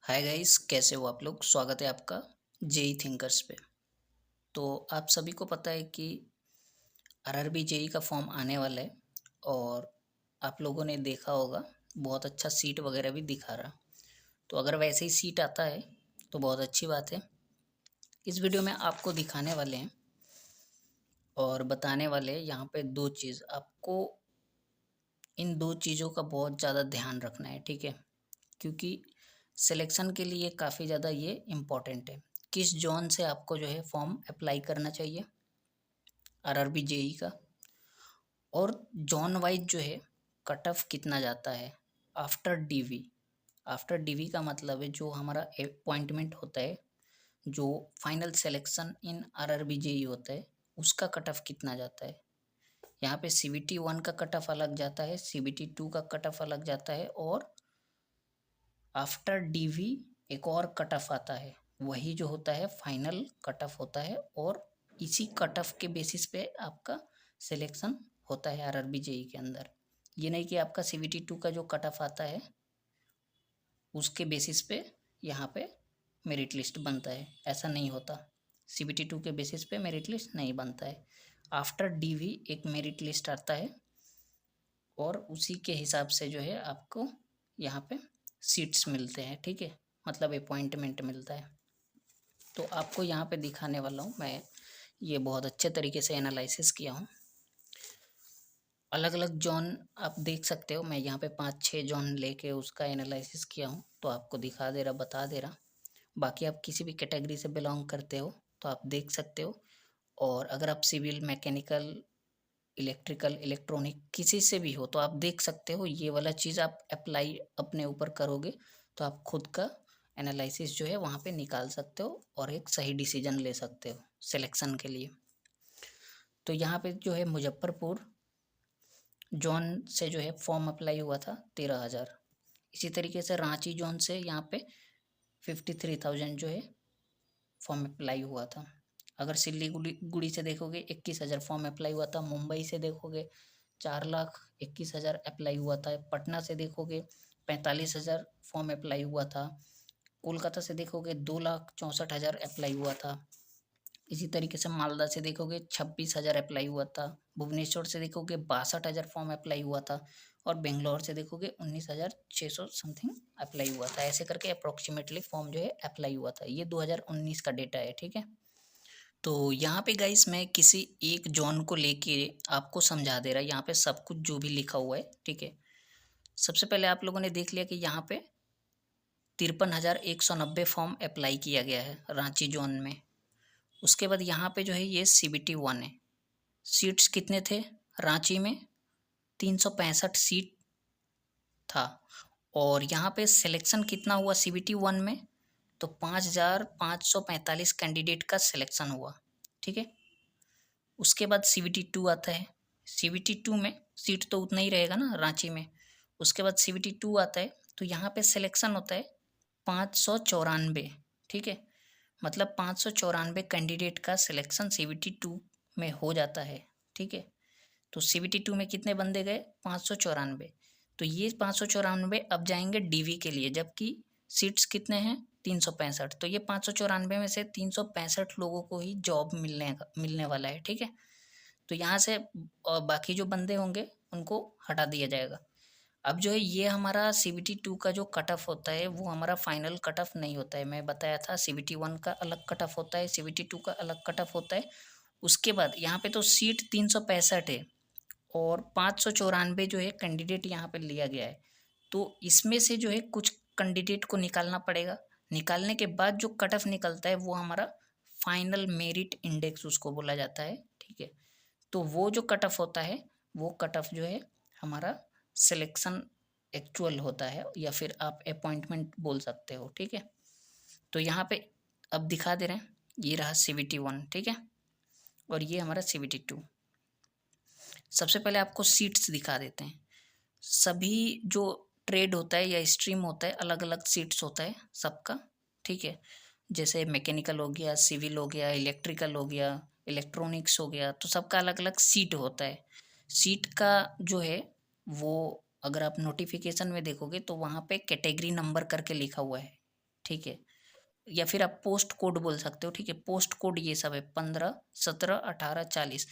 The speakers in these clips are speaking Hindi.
हाय गाइस, कैसे हो आप लोग। स्वागत है आपका जेई थिंकर्स पे। तो आप सभी को पता है कि आरआरबी जेई का फॉर्म आने वाला है और आप लोगों ने देखा होगा बहुत अच्छा सीट वगैरह भी दिखा रहा। तो अगर वैसे ही सीट आता है तो बहुत अच्छी बात है। इस वीडियो में आपको दिखाने वाले हैं और बताने वाले हैं यहाँ पे दो चीज़। आपको इन दो चीज़ों का बहुत ज़्यादा ध्यान रखना है, ठीक है, क्योंकि सिलेक्शन के लिए काफ़ी ज़्यादा ये इम्पोर्टेंट है। किस जोन से आपको जो है फॉर्म अप्लाई करना चाहिए आरआरबी जेई का, और जोन वाइज जो है कट ऑफ कितना जाता है आफ्टर डीवी। आफ्टर डीवी का मतलब है जो हमारा अपॉइंटमेंट होता है, जो final selection in RRB JE होता है, उसका कट ऑफ कितना जाता है। यहाँ पे सीबीटी 1 का कट ऑफ अलग जाता है, सीबीटी 2 का कट ऑफ अलग जाता है, और आफ्टर डीवी एक और कट ऑफ आता है, वही जो होता है फाइनल कट ऑफ होता है। और इसी कट ऑफ के बेसिस पे आपका सिलेक्शन होता है आरआरबी जेई के अंदर। ये नहीं कि आपका सीबीटी 2 का जो कट ऑफ आता है उसके बेसिस पे यहाँ पे मेरिट लिस्ट बनता है, ऐसा नहीं होता। सीबीटी 2 के बेसिस पे मेरिट लिस्ट नहीं बनता है। आफ्टर डीवी एक मेरिट लिस्ट आता है और उसी के हिसाब से जो है आपको यहाँ पे सीट्स मिलते हैं, ठीक है, मतलब अपॉइंटमेंट मिलता है। तो आपको यहाँ पे दिखाने वाला हूँ मैं, ये बहुत अच्छे तरीके से एनालिसिस किया हूँ। अलग अलग जॉन आप देख सकते हो, मैं यहाँ पे 5-6 जॉन लेके उसका एनालिसिस किया हूँ, तो आपको दिखा दे रहा, बता दे रहा। बाकी आप किसी भी कैटेगरी से बिलोंग करते हो तो आप देख सकते हो। और अगर आप सिविल, मैकेनिकल, इलेक्ट्रिकल, इलेक्ट्रॉनिक किसी से भी हो तो आप देख सकते हो। ये वाला चीज़ आप अप्लाई अपने ऊपर करोगे तो आप खुद का एनालिसिस जो है वहाँ पे निकाल सकते हो और एक सही डिसीजन ले सकते हो सिलेक्शन के लिए। तो यहाँ पे जो है मुजफ्फरपुर जोन से जो है फॉर्म अप्लाई हुआ था 13,000। इसी तरीके से रांची जोन से यहाँ पे 53,000 जो है फॉर्म अप्लाई हुआ था। अगर सिल्लीगुड़ी गुड़ी से देखोगे 21,000 फॉर्म अप्लाई हुआ था। मुंबई से देखोगे 4,21,000 अप्लाई हुआ था। पटना से देखोगे 45,000 फॉर्म अप्लाई हुआ था। कोलकाता से देखोगे 2,64,000 अप्लाई हुआ था। इसी तरीके से मालदा से देखोगे 26,000 अप्लाई हुआ था। भुवनेश्वर से देखोगे 62,000 फॉर्म अप्लाई हुआ था। और बेंगलोर से देखोगे 19,600 समथिंग अप्लाई हुआ था। ऐसे करके अप्रोक्सीमेटली फॉर्म जो है अप्लाई हुआ था। ये 2019 का डेटा है, ठीक है। तो यहाँ पे गाइस मैं किसी एक जॉन को लेके आपको समझा दे रहा, यहाँ पे सब कुछ जो भी लिखा हुआ है, ठीक है। सबसे पहले आप लोगों ने देख लिया कि यहाँ पे 53,190 फॉर्म अप्लाई किया गया है रांची जोन में। उसके बाद यहाँ पे जो है ये सीबीटी 1 है। सीट्स कितने थे रांची में? 365 सीट था। और यहाँ पे सिलेक्शन कितना हुआ सीबीटी 1 में? तो 5,545 कैंडिडेट का सिलेक्शन हुआ, ठीक है। उसके बाद सीबीटी 2 आता है। सीबीटी 2 में सीट तो उतना ही रहेगा ना रांची में। उसके बाद सीबीटी 2 आता है, तो यहाँ पे सिलेक्शन होता है 594, ठीक है। मतलब 594 कैंडिडेट का सिलेक्शन सीबीटी 2 में हो जाता है, ठीक है। तो सीबीटी 2 में कितने बंदे गए? 594। तो ये 594 अब जाएंगे डीवी के लिए, जबकि सीट्स कितने हैं? 365। तो ये 594 में से 365 लोगों को ही जॉब मिलने वाला है, ठीक है। तो यहाँ से बाकी जो बंदे होंगे उनको हटा दिया जाएगा। अब जो है ये हमारा सीबीटी 2 का जो कट ऑफ होता है वो हमारा फाइनल कट ऑफ नहीं होता है। मैं बताया था सीबीटी 1 का अलग कट ऑफ होता है, सीबीटी 2 का अलग कट ऑफ होता है। उसके बाद यहाँ पे तो सीट 365 है और 594 जो है कैंडिडेट यहाँ पे लिया गया है। तो इसमें से जो है कुछ कैंडिडेट को निकालना पड़ेगा। निकालने के बाद जो कट ऑफ निकलता है वो हमारा फाइनल मेरिट इंडेक्स उसको बोला जाता है, ठीक है। तो वो जो कट ऑफ होता है वो कट ऑफ जो है हमारा सिलेक्शन एक्चुअल होता है, या फिर आप अपॉइंटमेंट बोल सकते हो, ठीक है। तो यहाँ पे अब दिखा दे रहे हैं, ये रहा सीबीटी 1, ठीक है, और ये हमारा सीबीटी 2। सबसे पहले आपको सीट्स दिखा देते हैं। सभी जो ट्रेड होता है या स्ट्रीम होता है अलग अलग सीट्स होता है सबका, ठीक है। जैसे मैकेनिकल हो गया, सिविल हो गया, इलेक्ट्रिकल हो गया, इलेक्ट्रॉनिक्स हो गया, तो सबका अलग अलग सीट होता है। सीट का जो है वो अगर आप नोटिफिकेशन में देखोगे तो वहाँ पे कैटेगरी नंबर करके लिखा हुआ है, ठीक है, या फिर आप पोस्ट कोड बोल सकते हो, ठीक है। पोस्ट कोड ये सब है 15, 17, 18, 40।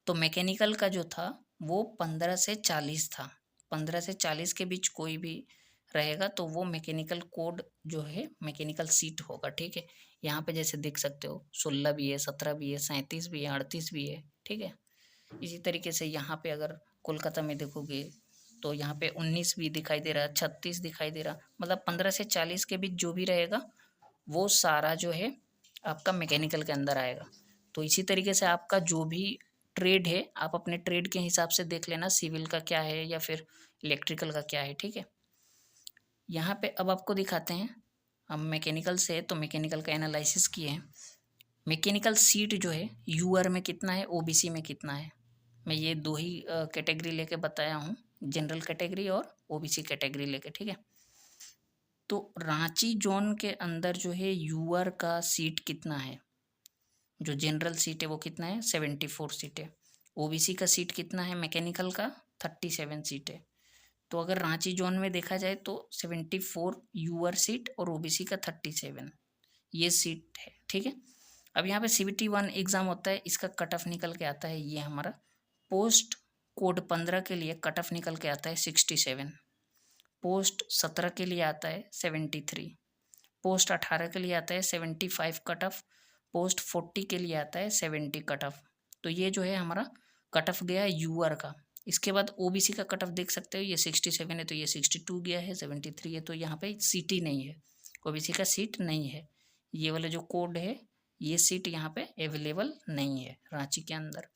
तो मैकेनिकल का जो था वो 15 से 40 था। 15 से 40 के बीच कोई भी रहेगा तो वो मैकेनिकल कोड जो है मैकेनिकल सीट होगा, ठीक है। यहाँ पे जैसे देख सकते हो 16 भी है, 17 भी है, 37 भी है, 38 भी है, ठीक है। इसी तरीके से यहाँ पे अगर कोलकाता में देखोगे तो यहाँ पे 19 भी दिखाई दे रहा है, 36 दिखाई दे रहा, मतलब 15 से 40 के बीच जो भी रहेगा वो सारा जो है आपका मैकेनिकल के अंदर आएगा। तो इसी तरीके से आपका जो भी ट्रेड है आप अपने ट्रेड के हिसाब से देख लेना, सिविल का क्या है या फिर इलेक्ट्रिकल का क्या है, ठीक है। यहाँ पे अब आपको दिखाते हैं, हम मैकेनिकल से तो मैकेनिकल का एनालिसिस किए हैं। मैकेनिकल सीट जो है यूआर में कितना है, ओबीसी में कितना है, मैं ये दो ही कैटेगरी लेके बताया हूँ, जनरल कैटेगरी और ओबीसी कैटेगरी लेके, ठीक है। तो रांची जोन के अंदर जो है यूआर का सीट कितना है, जो जनरल सीट है वो कितना है, 74 सीट है। ओबीसी का सीट कितना है मैकेनिकल का, 37 सीट है। तो अगर रांची जोन में देखा जाए तो 74 यूआर सीट और ओबीसी का 37 ये सीट है, ठीक है। अब यहाँ पे सीबीटी 1 एग्ज़ाम होता है, इसका कट ऑफ निकल के आता है ये हमारा पोस्ट कोड 15 के लिए कट ऑफ निकल के आता है 67, पोस्ट 17 के लिए आता है 73, पोस्ट 18 के लिए आता है 75 कट ऑफ, पोस्ट 40 के लिए आता है 70 कट ऑफ। तो ये जो है हमारा कट ऑफ गया है यूआर का। इसके बाद ओबीसी का कट ऑफ देख सकते हो, ये 67 है तो ये 62 गया है, 73 है तो यहाँ पे सीट ही नहीं है, ओबीसी का सीट नहीं है। ये वाला जो कोड है ये सीट यहाँ पे अवेलेबल नहीं है रांची के अंदर।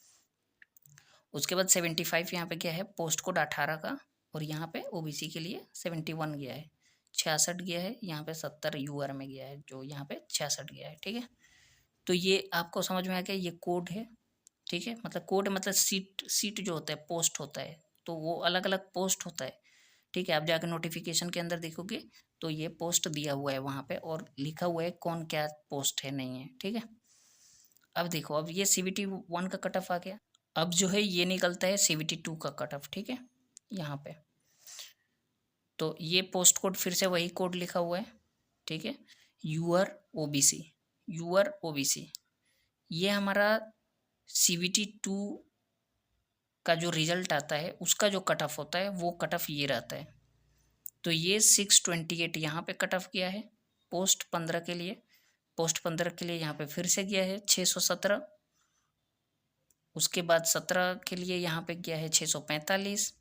उसके बाद 75 यहाँ पे क्या है, पोस्ट कोड 18 का, और यहाँ पे ओबीसी के लिए 71 गया है, 66 गया है, यहाँ पे 70 यूआर में गया है, जो यहाँ पे 66 गया है, ठीक है। तो ये आपको समझ में आ गया, ये कोड है, ठीक है। मतलब कोड मतलब सीट, सीट जो होता है पोस्ट होता है, तो वो अलग अलग पोस्ट होता है, ठीक है। आप जाकर नोटिफिकेशन के अंदर देखोगे तो ये पोस्ट दिया हुआ है वहाँ पे और लिखा हुआ है कौन क्या पोस्ट है नहीं है, ठीक है। अब देखो, अब ये सीबीटी 1 का कट ऑफ आ गया। अब जो है ये निकलता है सीबीटी 2 का कट ऑफ, ठीक है। यहाँ पे तो ये पोस्ट कोड फिर से वही कोड लिखा हुआ है, ठीक है। यूआर ओबीसी, यूआर ओबीसी, ये हमारा सीबीटी 2 का जो रिजल्ट आता है उसका जो कट ऑफ होता है वो कट ऑफ ये रहता है। तो ये 628 यहाँ पे कट ऑफ गया है पोस्ट 15 के लिए, पोस्ट 15 के लिए यहाँ पे फिर से गया है 617, उसके बाद 17 के लिए यहाँ पे गया है 645,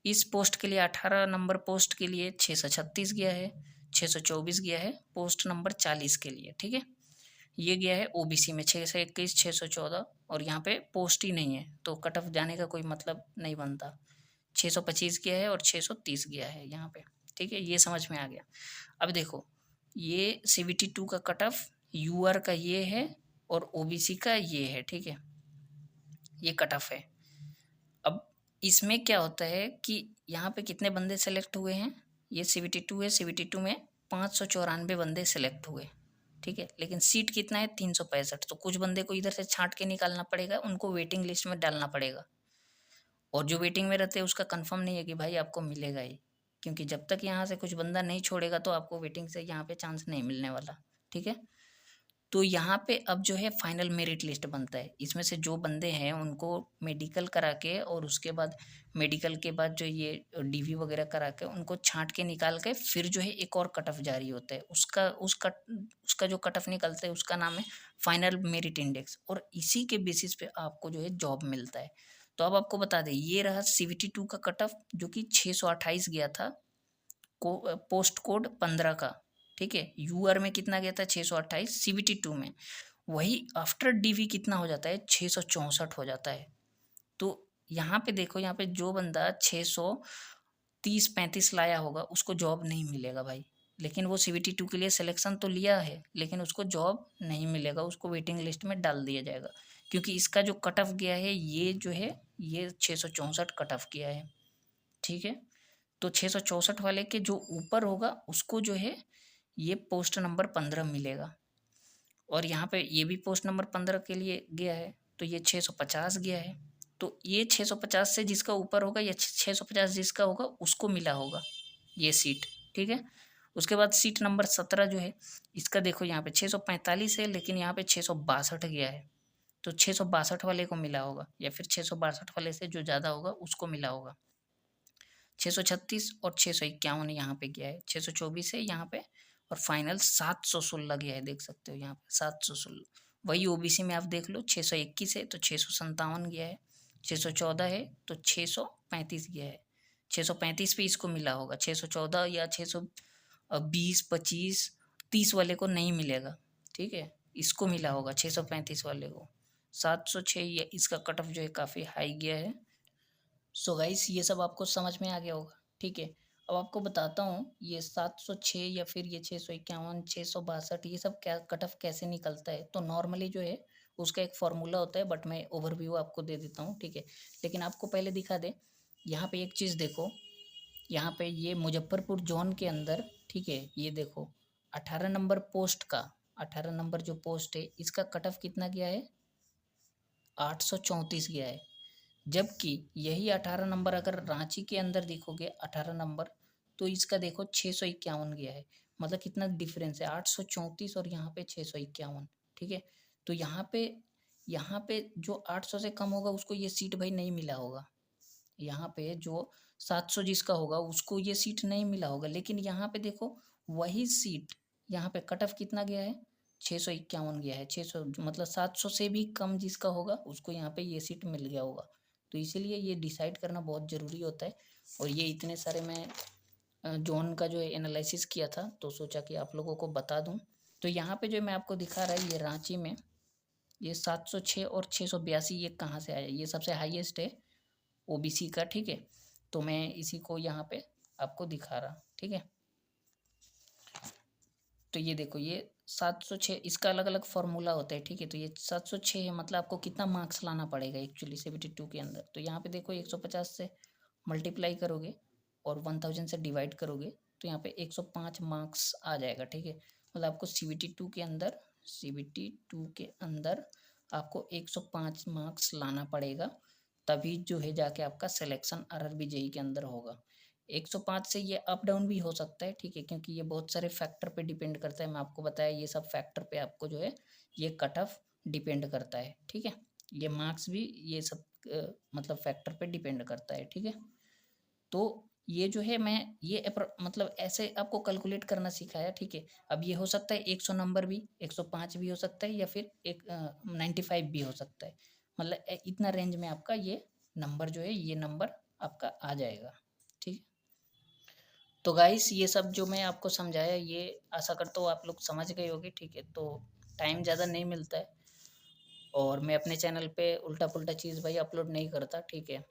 इस पोस्ट के लिए 18 नंबर पोस्ट के लिए 636 गया है, 624 गया है पोस्ट नंबर 40 के लिए, ठीक है। ये गया है ओबीसी में 621, 614, और यहाँ पे पोस्ट ही नहीं है तो कट ऑफ जाने का कोई मतलब नहीं बनता। 625 गया है और 630 गया है यहाँ पे, ठीक है। ये समझ में आ गया। अब देखो ये सीबीटी 2 का कट ऑफ यूआर का ये है और ओबीसी का ये है, ठीक है। ये कट ऑफ है। अब इसमें क्या होता है कि यहाँ पे कितने बंदे सेलेक्ट हुए हैं, ये सीबीटी 2 है, सीबीटी 2 में 594 बंदे सेलेक्ट हुए, ठीक है। लेकिन सीट कितना है, 365। तो कुछ बंदे को इधर से छांट के निकालना पड़ेगा, उनको वेटिंग लिस्ट में डालना पड़ेगा, और जो वेटिंग में रहते हैं उसका कंफर्म नहीं है कि भाई आपको मिलेगा ही, क्योंकि जब तक यहाँ से कुछ बंदा नहीं छोड़ेगा तो आपको वेटिंग से यहाँ पे चांस नहीं मिलने वाला, ठीक है। तो यहाँ पे अब जो है फाइनल मेरिट लिस्ट बनता है, इसमें से जो बंदे हैं उनको मेडिकल करा के और उसके बाद मेडिकल के बाद जो ये डीवी वगैरह करा के उनको छांट के निकाल के फिर जो है एक और कट ऑफ जारी होता है, उसका जो कट ऑफ निकलता है उसका नाम है फाइनल मेरिट इंडेक्स, और इसी के बेसिस पे आपको जो है जॉब मिलता है। तो अब आपको बता दें ये रहा सीबीटी 2 का कट ऑफ जो कि 628 गया था पोस्ट कोड 15 का, ठीक है। यूआर में कितना गया था 628, सीबीटी 2 में वही आफ्टर डीवी कितना हो जाता है 664 हो जाता है। तो यहाँ पे देखो, यहाँ पे जो बंदा 630-35 लाया होगा उसको जॉब नहीं मिलेगा भाई, लेकिन वो सीबीटी 2 के लिए सिलेक्शन तो लिया है लेकिन उसको जॉब नहीं मिलेगा, उसको वेटिंग लिस्ट में डाल दिया जाएगा, क्योंकि इसका जो कट ऑफ गया है ये जो है ये 664 कट ऑफ किया है, ठीक है। तो 664 वाले के जो ऊपर होगा उसको जो है ये पोस्ट नंबर 15 मिलेगा, और यहाँ पे ये भी पोस्ट नंबर 15 के लिए गया है तो ये 650 गया है। तो ये 650 से जिसका ऊपर होगा या 650 जिसका होगा उसको मिला होगा ये सीट, ठीक है। उसके बाद सीट नंबर 17 जो है इसका देखो यहाँ पे 645 है, लेकिन यहाँ पे 662 गया है, तो 662 वाले को मिला होगा, या फिर 662 वाले से जो ज़्यादा होगा उसको मिला होगा। 636 और 651 यहाँ पे गया है, 624 है यहाँ पे, और फाइनल 716 गया है, देख सकते हो यहाँ पे 716। वही ओबीसी में आप देख लो 621 है तो 657 गया है, 614 है तो 635 गया है, 635 पे इसको मिला होगा, 614 या 620, 25, 30 वाले को नहीं मिलेगा, ठीक है, इसको मिला होगा 635 वाले को। 706 ये इसका कट ऑफ जो है काफ़ी हाई गया है। सो गाइस ये सब आपको समझ में आ गया होगा, ठीक है। अब आपको बताता हूँ ये 706 या फिर ये 651, 662 ये सब क्या कट ऑफ कैसे निकलता है। तो नॉर्मली जो है उसका एक फार्मूला होता है, बट मैं ओवरव्यू आपको दे देता हूँ, ठीक है। लेकिन आपको पहले दिखा दे, यहाँ पे एक चीज़ देखो, यहाँ पे ये मुजफ्फरपुर जोन के अंदर, ठीक है, ये देखो 18 नंबर पोस्ट का, 18 नंबर जो पोस्ट है इसका कट ऑफ कितना गया है, 834 गया है। जबकि यही 18 नंबर अगर रांची के अंदर देखोगे 18 नंबर, तो इसका देखो 651 गया है। मतलब कितना डिफरेंस है, 834 और यहाँ पे 651, ठीक है। तो यहाँ पे जो 800 से कम होगा उसको ये सीट भाई नहीं मिला होगा। यहाँ पे जो 700 जिसका होगा उसको ये सीट नहीं मिला होगा, लेकिन यहाँ पे देखो वही सीट, यहाँ पे कट ऑफ कितना गया है, 651 गया है। 600 मतलब 700 से भी कम जिसका होगा उसको यहाँ पे ये सीट मिल गया होगा। तो इसीलिए ये डिसाइड करना बहुत ज़रूरी होता है। और ये इतने सारे मैं जोन का जो है एनालिसिस किया था, तो सोचा कि आप लोगों को बता दूं। तो यहाँ पे जो मैं आपको दिखा रहा है ये रांची में ये 706 और 682 ये कहाँ से आया, ये सबसे हाईएस्ट है ओबीसी का, ठीक है। तो मैं इसी को यहाँ पे आपको दिखा रहा, ठीक है। तो ये देखो ये 706 इसका अलग अलग फार्मूला होता है, ठीक है। तो ये 706 है, मतलब आपको कितना मार्क्स लाना पड़ेगा एक्चुअली 72 के अंदर। तो यहाँ पे देखो 150 से मल्टीप्लाई करोगे और 1000 से डिवाइड करोगे तो यहाँ पे 105 मार्क्स आ जाएगा, ठीक है। मतलब आपको CBT2 के अंदर आपको 105 मार्क्स लाना पड़ेगा, तभी जो है जाके आपका सिलेक्शन RRB JEE के अंदर होगा। 105 से ये अप डाउन भी हो सकता है, ठीक है, क्योंकि ये बहुत सारे फैक्टर पे डिपेंड करता है। मैं आपको बताया ये सब फैक्टर पे आपको जो है ये कट ऑफ डिपेंड करता है, ठीक है। ये मार्क्स भी ये सब मतलब फैक्टर पे डिपेंड करता है, ठीक है। तो ये जो है मैं ये मतलब ऐसे आपको कैलकुलेट करना सिखाया, ठीक है। अब ये हो सकता है 100 नंबर भी 105 भी हो सकता है, या फिर 95 भी हो सकता है। मतलब इतना रेंज में आपका ये नंबर जो है ये नंबर आपका आ जाएगा, ठीक। तो गाइस ये सब जो मैं आपको समझाया ये आशा करता हूँ आप लोग समझ गए होगे, ठीक है। तो टाइम ज़्यादा नहीं मिलता है और मैं अपने चैनल पे उल्टा पुल्टा चीज़ भाई अपलोड नहीं करता, ठीक है।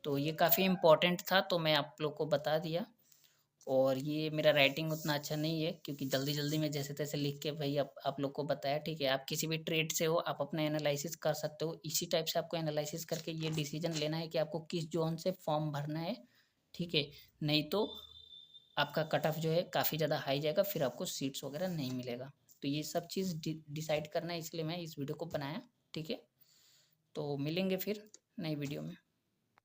तो ये काफ़ी इम्पोर्टेंट था तो मैं आप लोग को बता दिया। और ये मेरा राइटिंग उतना अच्छा नहीं है क्योंकि जल्दी जल्दी में जैसे तैसे लिख के भाई आप लोग को बताया, ठीक है। आप किसी भी ट्रेड से हो आप अपना एनालिसिस कर सकते हो, इसी टाइप से आपको एनालिसिस करके ये डिसीजन लेना है कि आपको किस जोन से फॉर्म भरना है, ठीक है। नहीं तो आपका कट ऑफ जो है काफ़ी ज़्यादा हाई जाएगा, फिर आपको सीट्स वगैरह नहीं मिलेगा। तो ये सब चीज़ डिसाइड करना है, इसलिए मैं इस वीडियो को बनाया, ठीक है। तो मिलेंगे फिर नई वीडियो में।